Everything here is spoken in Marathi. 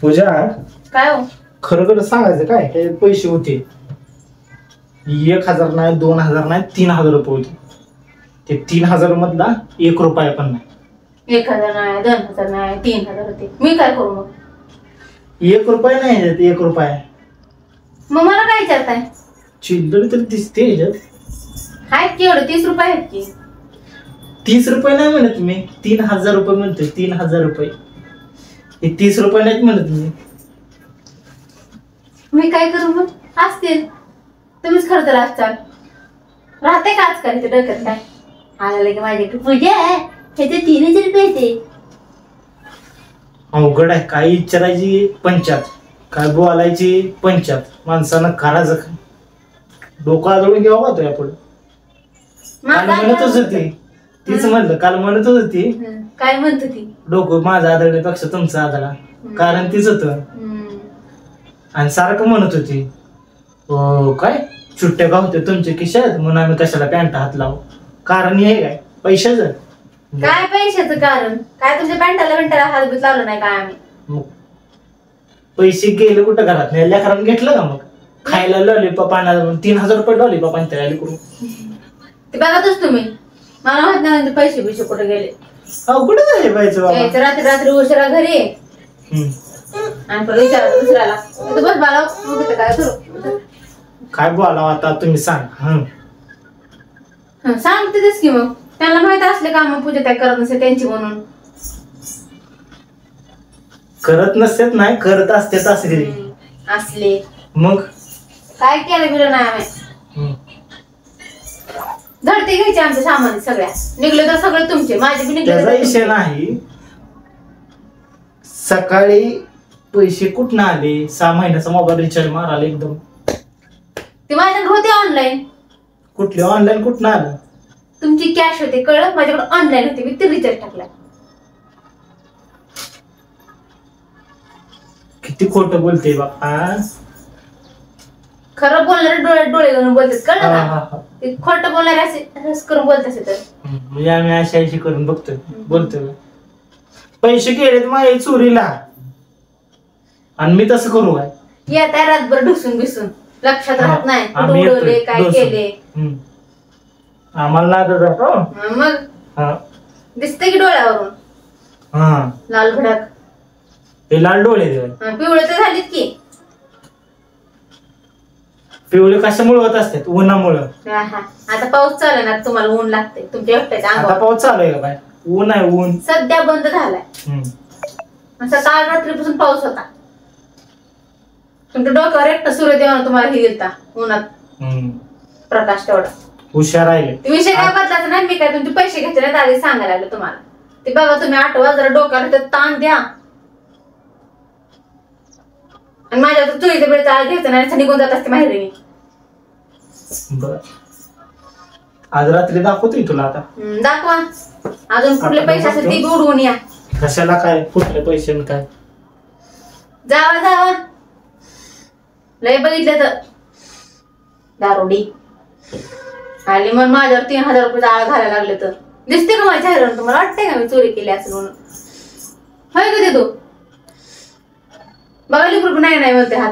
पूजा काय हो? खरं खरं सांगायचं काय हे पैसे होते 1000 नाही 2000 नाही 3000 रुपये होते. ते 3000 मधला 1 रुपया पण नाही. 1000 नाही 2000 नाही 3000 होते. मी काय करू मग? 1 रुपया नाही ह्याच्यात 1 रुपया. मग मला काय विचारताय? चिल्लर तर दिसते ह्याच्यात. आहेत की एवढे 30 रुपये आहेत की. 30 रुपये नाही म्हणत मी 3000 रुपये म्हणतोय 3000 रुपये. हे 30 रुपये नाहीत म्हणत मी काय करू मग? असतील तुम्हीच खरं तर असताल. राहते का आजकाल इथे डोक्यात काय आलं की माझ्याकडे पूजा आहे ह्याचे 3000 रुपये येते. अवघड आहे काय विचारायची पंचायत काय बोलायची पंचायत. माणसानं करायचं काय डोकं आदळून घ्यावं का तुझ्या पुढे. काल म्हणतच होती तीच म्हणलं काल म्हणतच होती काय म्हणत होती डोकं माझं आदळण्यापेक्षा तुमचं आदळा. कारण तीच होतं आणि सारखं म्हणत होती काय सुट्ट्या का होते तुमच्या खिशात म्हणून आम्ही कशाला पॅन्ट हात लावू. कारण हे काय पैशाचं काय पैशाचं कारण काय तुमच्या पॅन्टाला हात बीत लावलं नाही काय आम्ही. मग पैसे गेले कुठं घरात नाही लेकरांनी घेतलं का मग खायला लॉलीपॉप आणायला 3000 रुपये लॉलीपॉप आणता करू. ते बघातच तुम्ही मला माहित नाही पैसे बिशे कुठे गेले. कुठे झाले पाहिजे बाबा रात्री रात्री उशिरा घरी आणि परत विचारलं दुसऱ्याला बस मला मग काय करू. काय बोलावं आता तुम्ही सांग. सांगते तेच की मग त्यांना माहित असले काम पूजा त्या करत नसे त्यांची म्हणून. करत नसतेत नाही करत असतेच असले मग काय केलं बिलं नाही आम्ही. झडते घ्यायचे आमच्या सामान सगळ्या निघले तर सगळे तुमचे माझे बी निघले. त्याचा विषय नाही सकाळी पैसे कुठनं आले 6 महिन्याचा मोबाईल रिचार्ज मारायला एकदम. ते माझ्याकडे होते ऑनलाईन. कुठले ऑनलाईन कुठनं आलं? तुमची कॅश होते कळलं माझ्याकडे ऑनलाईन होते मी ते रिचार्ज टाकला. किती खोटं बोलते बाप्पा. खरं बोलणारे डोळे डोळे घालून बोलतात कळलं ना. ते खोटं बोलणारे असे करून बोलत असे तर म्हणजे आम्ही अशी करून बघतोय बोलतोय. पैसे गेलेत माझ्या चोरीला आणि मी तसं करू काय. येत आहे रातभर ढुसून बिसून लक्षात राहत नाही आम्ही कुठं उडवले काय केले. आम्हाला नाद जातो मग दिसते की डोळ्यावरून लाल भडक. हे लाल डोळे पिवळे तर झालीत की. पिवळे कशामुळे होत असतात उन्हामुळं. आता पाऊस चालू ना तुम्हाला ऊन लागते तुमच्या एकट्याच्या आता अंगावर. पाऊस चालू आहे का बाय ऊन आहे ऊन सध्या बंद झालाय. असं काल रात्रीपासून पाऊस होता. तुमच्या डोक्यावर एकटा सूर्यदेवानं तुम्हाला हे दिलता उन्हात प्रकाश तेवढा. हुशार आहे. विषय काय बदलायचा नाही. मी काय तुमचे पैसे घेतले नाही आधी सांगायला लागले तुम्हाला. ते बघा तुम्ही आठवा जरा डोक्यावर ताण द्या आणि माझ्या चुरीच्या वेळेस आळ घ्यायचं नाही निघून जात असते माहेरी. बर आज रात्री दाखवतोय तुला आता. दाखवा अजून कुठले पैसे असेल ते उडवून या. कशाला काय कुठले पैसे काय जावा जावा लय बघितलं तर दारोडी आली मग माझ्यावर 3000 रुपये आळ घालायला लागले तर दिसते का माझ्या चेहऱ्यावर तुम्हाला वाटतंय का मी चोरी केली असेल म्हणून. होय का ते तू बघा लिपरूप नाही म्हणते हात